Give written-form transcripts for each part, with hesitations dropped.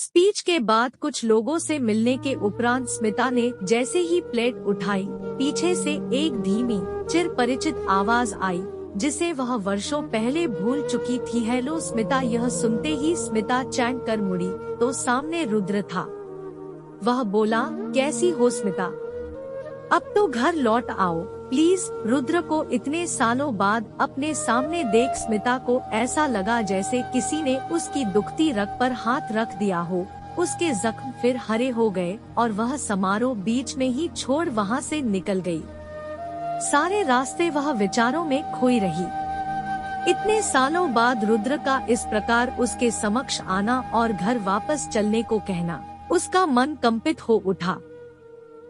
Speech के बाद कुछ लोगों से मिलने के उपरांत स्मिता ने जैसे ही प्लेट उठाई, पीछे से एक धीमी चिर परिचित आवाज आई जिसे वह वर्षों पहले भूल चुकी थी। हेलो स्मिता। यह सुनते ही स्मिता चैंक कर मुड़ी तो सामने रुद्र था। वह बोला, कैसी हो स्मिता? अब तो घर लौट आओ प्लीज। रुद्र को इतने सालों बाद अपने सामने देख स्मिता को ऐसा लगा जैसे किसी ने उसकी दुखती रग पर हाथ रख दिया हो। उसके जख्म फिर हरे हो गए और वह समारोह बीच में ही छोड़ वहाँ से निकल गई। सारे रास्ते वह विचारों में खोई रही। इतने सालों बाद रुद्र का इस प्रकार उसके समक्ष आना और घर वापस चलने को कहना, उसका मन कंपित हो उठा।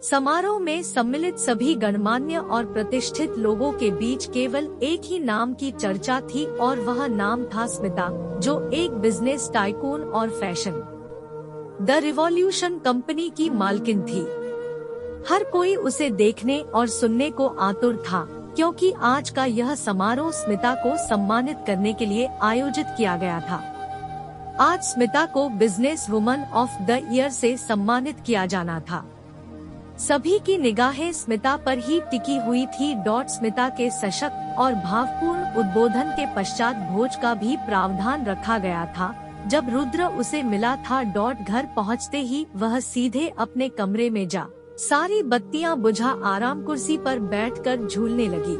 समारोह में सम्मिलित सभी गणमान्य और प्रतिष्ठित लोगों के बीच केवल एक ही नाम की चर्चा थी और वह नाम था स्मिता, जो एक बिजनेस टाइकून और फैशन द रिवॉल्यूशन कंपनी की मालकिन थी। हर कोई उसे देखने और सुनने को आतुर था, क्योंकि आज का यह समारोह स्मिता को सम्मानित करने के लिए आयोजित किया गया था। आज स्मिता को business woman of the year से सम्मानित किया जाना था। सभी की निगाहें स्मिता पर ही टिकी हुई थी। स्मिता के सशक्त और भावपूर्ण उद्बोधन के पश्चात भोज का भी प्रावधान रखा गया था। जब रुद्र उसे मिला था, घर पहुंचते ही वह सीधे अपने कमरे में जा सारी बत्तियां बुझा आराम कुर्सी पर बैठकर झूलने लगी।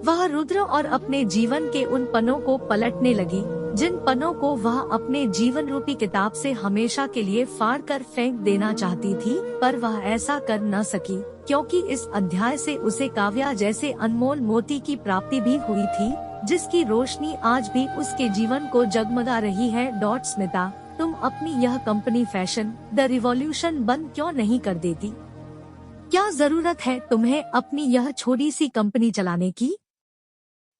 वह रुद्र और अपने जीवन के उन पन्नों को पलटने लगी जिन पन्नों को वह अपने जीवन रूपी किताब से हमेशा के लिए फाड़ कर फेंक देना चाहती थी, पर वह ऐसा कर न सकी क्योंकि इस अध्याय से उसे काव्या जैसे अनमोल मोती की प्राप्ति भी हुई थी, जिसकी रोशनी आज भी उसके जीवन को जगमगा रही है। स्मिता, तुम अपनी यह कंपनी फैशन द रिवॉल्यूशन बंद क्यों नहीं कर देती? क्या जरूरत है तुम्हें अपनी यह छोटी सी कंपनी चलाने की,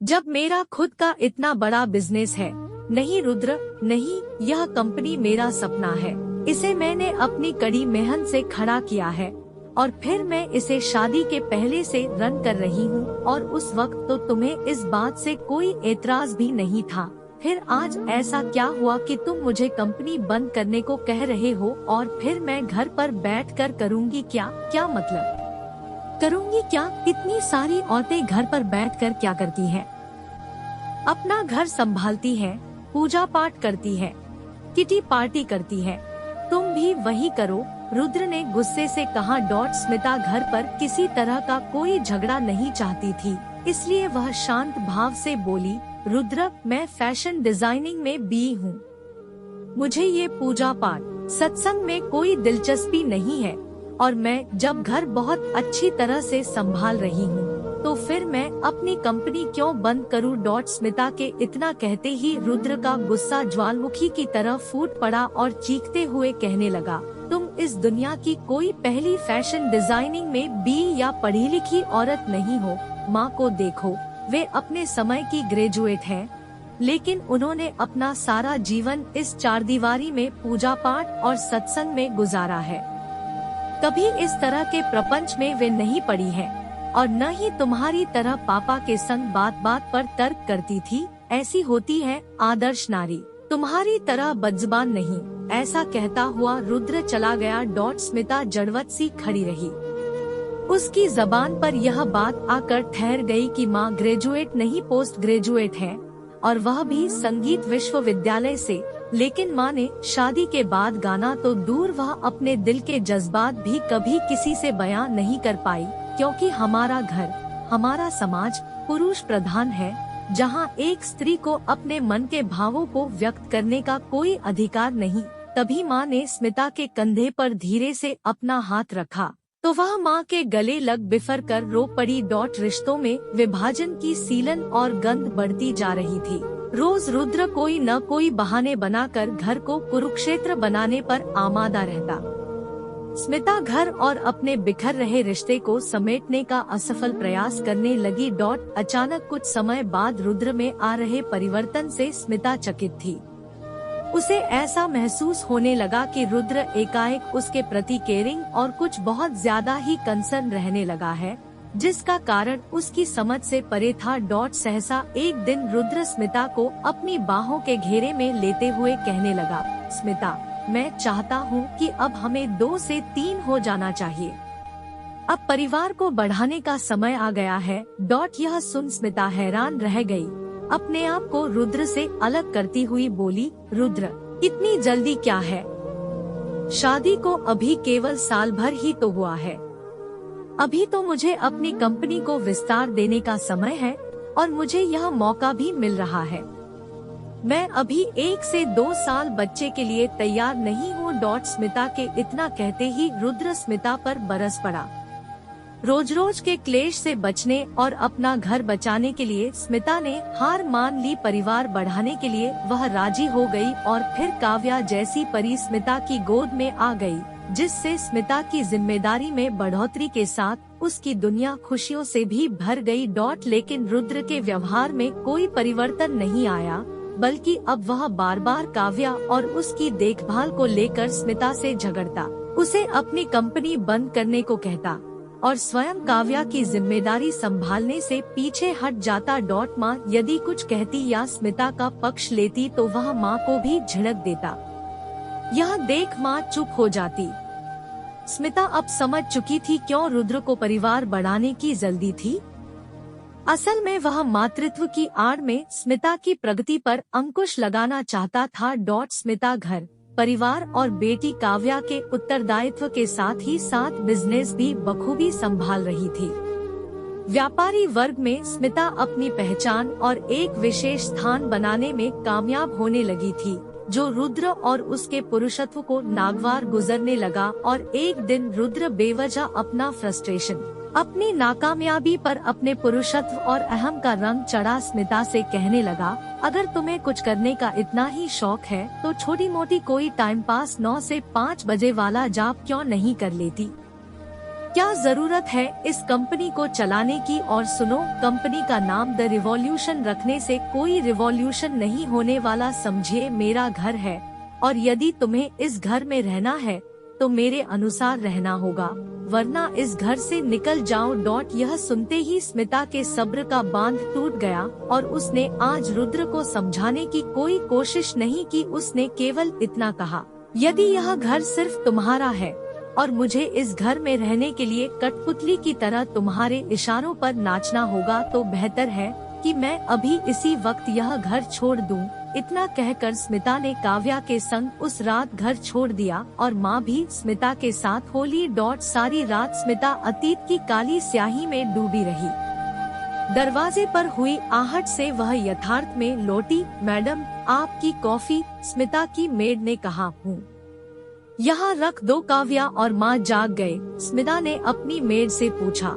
जब मेरा खुद का इतना बड़ा बिजनेस है? नहीं रुद्र, नहीं, यह कंपनी मेरा सपना है। इसे मैंने अपनी कड़ी मेहनत से खड़ा किया है और फिर मैं इसे शादी के पहले से रन कर रही हूँ और उस वक्त तो तुम्हें इस बात से कोई एतराज भी नहीं था। फिर आज ऐसा क्या हुआ कि तुम मुझे कंपनी बंद करने को कह रहे हो और फिर मैं घर पर बैठकर करूँगी क्या? क्या मतलब करूँगी क्या? इतनी सारी औरतें घर पर बैठकर क्या करती हैं? अपना घर संभालती हैं, पूजा पाठ करती है, किटी पार्टी करती है। तुम भी वही करो, रुद्र ने गुस्से से कहा। स्मिता घर पर किसी तरह का कोई झगड़ा नहीं चाहती थी, इसलिए वह शांत भाव से बोली, रुद्र, मैं फैशन डिजाइनिंग में बी हूँ। मुझे ये पूजा पाठ सत्संग में कोई दिलचस्पी नहीं है और मैं जब घर बहुत अच्छी तरह से संभाल रही हूँ तो फिर मैं अपनी कंपनी क्यों बंद करूं? स्मिता के इतना कहते ही रुद्र का गुस्सा ज्वालामुखी की तरह फूट पड़ा और चीखते हुए कहने लगा, तुम इस दुनिया की कोई पहली फैशन डिजाइनिंग में बी या पढ़ी लिखी औरत नहीं हो। माँ को देखो, वे अपने समय की ग्रेजुएट हैं, लेकिन उन्होंने अपना सारा जीवन इस चारदीवारी में पूजा पाठ और सत्संग में गुजारा है। कभी इस तरह के प्रपंच में वे नहीं पड़ी है और न ही तुम्हारी तरह पापा के संग बात बात पर तर्क करती थी। ऐसी होती है आदर्श नारी, तुम्हारी तरह बदजुबान नहीं। ऐसा कहता हुआ रुद्र चला गया। स्मिता जड़वत सी खड़ी रही। उसकी जबान पर यह बात आकर ठहर गई कि माँ ग्रेजुएट नहीं पोस्ट ग्रेजुएट है और वह भी संगीत विश्वविद्यालय से। लेकिन माँ ने शादी के बाद गाना तो दूर, वह अपने दिल के जज्बात भी कभी किसी से बयां नहीं कर पाई, क्योंकि हमारा घर, हमारा समाज पुरुष प्रधान है, जहां एक स्त्री को अपने मन के भावों को व्यक्त करने का कोई अधिकार नहीं। तभी माँ ने स्मिता के कंधे पर धीरे से अपना हाथ रखा तो वह माँ के गले लग बिफर कर रो पड़ी। रिश्तों में विभाजन की सीलन और गंध बढ़ती जा रही थी। रोज रुद्र कोई न कोई बहाने बनाकर घर को कुरुक्षेत्र बनाने पर आमादा रहता। स्मिता घर और अपने बिखर रहे रिश्ते को समेटने का असफल प्रयास करने लगी। अचानक कुछ समय बाद रुद्र में आ रहे परिवर्तन से स्मिता चकित थी। उसे ऐसा महसूस होने लगा कि रुद्र एकाएक उसके प्रति केयरिंग और कुछ बहुत ज्यादा ही कंसर्न रहने लगा है, जिसका कारण उसकी समझ से परे था। सहसा एक दिन रुद्र स्मिता को अपनी बाहों के घेरे में लेते हुए कहने लगा, स्मिता, मैं चाहता हूँ कि अब हमें 2 से 3 हो जाना चाहिए। अब परिवार को बढ़ाने का समय आ गया है। यह सुन स्मिता हैरान रह गई। अपने आप को रुद्र से अलग करती हुई बोली, रुद्र, इतनी जल्दी क्या है? शादी को अभी केवल साल भर ही तो हुआ है। अभी तो मुझे अपनी कंपनी को विस्तार देने का समय है और मुझे यह मौका भी मिल रहा है। मैं अभी 1 से 2 साल बच्चे के लिए तैयार नहीं हूँ। स्मिता के इतना कहते ही रुद्र स्मिता पर बरस पड़ा। रोज रोज के क्लेश से बचने और अपना घर बचाने के लिए स्मिता ने हार मान ली। परिवार बढ़ाने के लिए वह राजी हो गई और फिर काव्या जैसी परी स्मिता की गोद में आ गई, जिससे स्मिता की जिम्मेदारी में बढ़ोतरी के साथ उसकी दुनिया खुशियों से भी भर गई। लेकिन रुद्र के व्यवहार में कोई परिवर्तन नहीं आया, बल्कि अब वह बार बार काव्या और उसकी देखभाल को लेकर स्मिता से झगड़ता, उसे अपनी कंपनी बंद करने को कहता और स्वयं काव्या की जिम्मेदारी संभालने से पीछे हट जाता। माँ यदि कुछ कहती या स्मिता का पक्ष लेती तो वह माँ को भी झिड़क देता। यह देख माँ चुप हो जाती। स्मिता अब समझ चुकी थी क्यों रुद्र को परिवार बढ़ाने की जल्दी थी। असल में वह मातृत्व की आड़ में स्मिता की प्रगति पर अंकुश लगाना चाहता था। स्मिता घर, परिवार और बेटी काव्या के उत्तरदायित्व के साथ ही साथ बिजनेस भी बखूबी संभाल रही थी। व्यापारी वर्ग में स्मिता अपनी पहचान और एक विशेष स्थान बनाने में कामयाब होने लगी थी, जो रुद्र और उसके पुरुषत्व को नागवार गुजरने लगा। और एक दिन रुद्र बेवजह अपना फ्रस्ट्रेशन, अपनी नाकामयाबी पर अपने पुरुषत्व और अहम का रंग चढ़ा स्मिता से कहने लगा, अगर तुम्हें कुछ करने का इतना ही शौक है तो छोटी मोटी कोई टाइम पास 9 से 5 बजे वाला जॉब क्यों नहीं कर लेती? क्या जरूरत है इस कंपनी को चलाने की? और सुनो, कंपनी का नाम द रिवॉल्यूशन रखने से कोई रिवॉल्यूशन नहीं होने वाला। समझे, मेरा घर है और यदि तुम्हें इस घर में रहना है तो मेरे अनुसार रहना होगा, वरना इस घर से निकल जाओ। यह सुनते ही स्मिता के सब्र का बांध टूट गया और उसने आज रुद्र को समझाने की कोई कोशिश नहीं की। उसने केवल इतना कहा, यदि यह घर सिर्फ तुम्हारा है और मुझे इस घर में रहने के लिए कठपुतली की तरह तुम्हारे इशारों पर नाचना होगा तो बेहतर है कि मैं अभी इसी वक्त यह घर छोड़ दूं। इतना कहकर स्मिता ने काव्या के संग उस रात घर छोड़ दिया और माँ भी स्मिता के साथ होली। सारी रात स्मिता अतीत की काली स्याही में डूबी रही। दरवाजे पर हुई आहट से वह यथार्थ में लौटी। मैडम, आपकी कॉफी, स्मिता की मेड ने कहा। हूँ, यहाँ रख दो। काव्या और माँ जाग गए। स्मिता ने अपनी मेड से पूछा।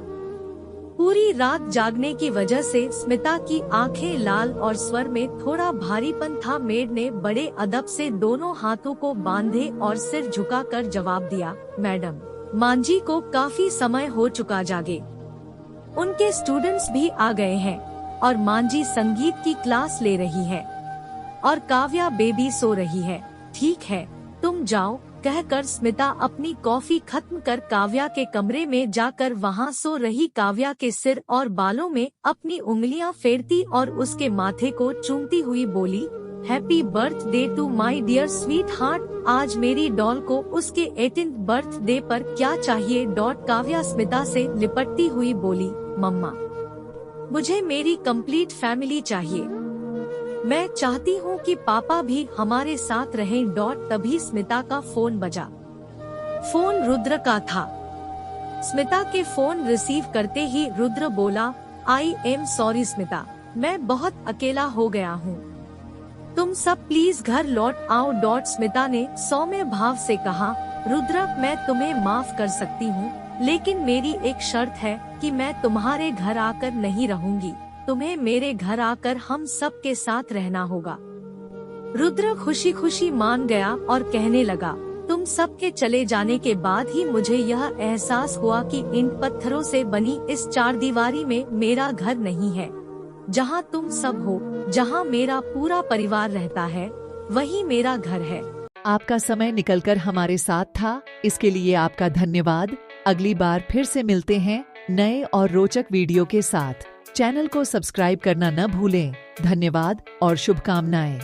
पूरी रात जागने की वजह से स्मिता की आंखें लाल और स्वर में थोड़ा भारीपन था। मेड ने बड़े अदब से दोनों हाथों को बांधे और सिर झुकाकर जवाब दिया, मैडम, मांझी को काफी समय हो चुका जागे। उनके स्टूडेंट्स भी आ गए हैं और मांझी संगीत की क्लास ले रही है और काव्या बेबी सो रही है। ठीक है, तुम जाओ, कहकर स्मिता अपनी कॉफी खत्म कर काव्या के कमरे में जाकर वहां सो रही काव्या के सिर और बालों में अपनी उंगलियां फेरती और उसके माथे को चूमती हुई बोली, happy birthday to my dear sweetheart. आज मेरी डॉल को उसके 18th बर्थडे पर क्या चाहिए? काव्या स्मिता से लिपटती हुई बोली, मम्मा, मुझे मेरी कंप्लीट फैमिली चाहिए। मैं चाहती हूँ कि पापा भी हमारे साथ रहें। तभी स्मिता का फोन बजा। फोन रुद्र का था। स्मिता के फोन रिसीव करते ही रुद्र बोला, आई एम सॉरी स्मिता, मैं बहुत अकेला हो गया हूँ, तुम सब प्लीज घर लौट आओ। स्मिता ने सौम्य भाव से कहा, रुद्र, मैं तुम्हें माफ कर सकती हूँ, लेकिन मेरी एक शर्त है कि मैं तुम्हारे घर आकर नहीं रहूंगी। तुम्हें मेरे घर आकर हम सब के साथ रहना होगा। रुद्र खुशी खुशी मान गया और कहने लगा, तुम सब के चले जाने के बाद ही मुझे यह एहसास हुआ कि इन पत्थरों से बनी इस चारदीवारी में मेरा घर नहीं है। जहाँ तुम सब हो, जहाँ मेरा पूरा परिवार रहता है, वही मेरा घर है। आपका समय निकलकर हमारे साथ था, इसके लिए आपका धन्यवाद। अगली बार फिर से मिलते हैं नए और रोचक वीडियो के साथ। चैनल को सब्सक्राइब करना न भूलें। धन्यवाद और शुभकामनाएं।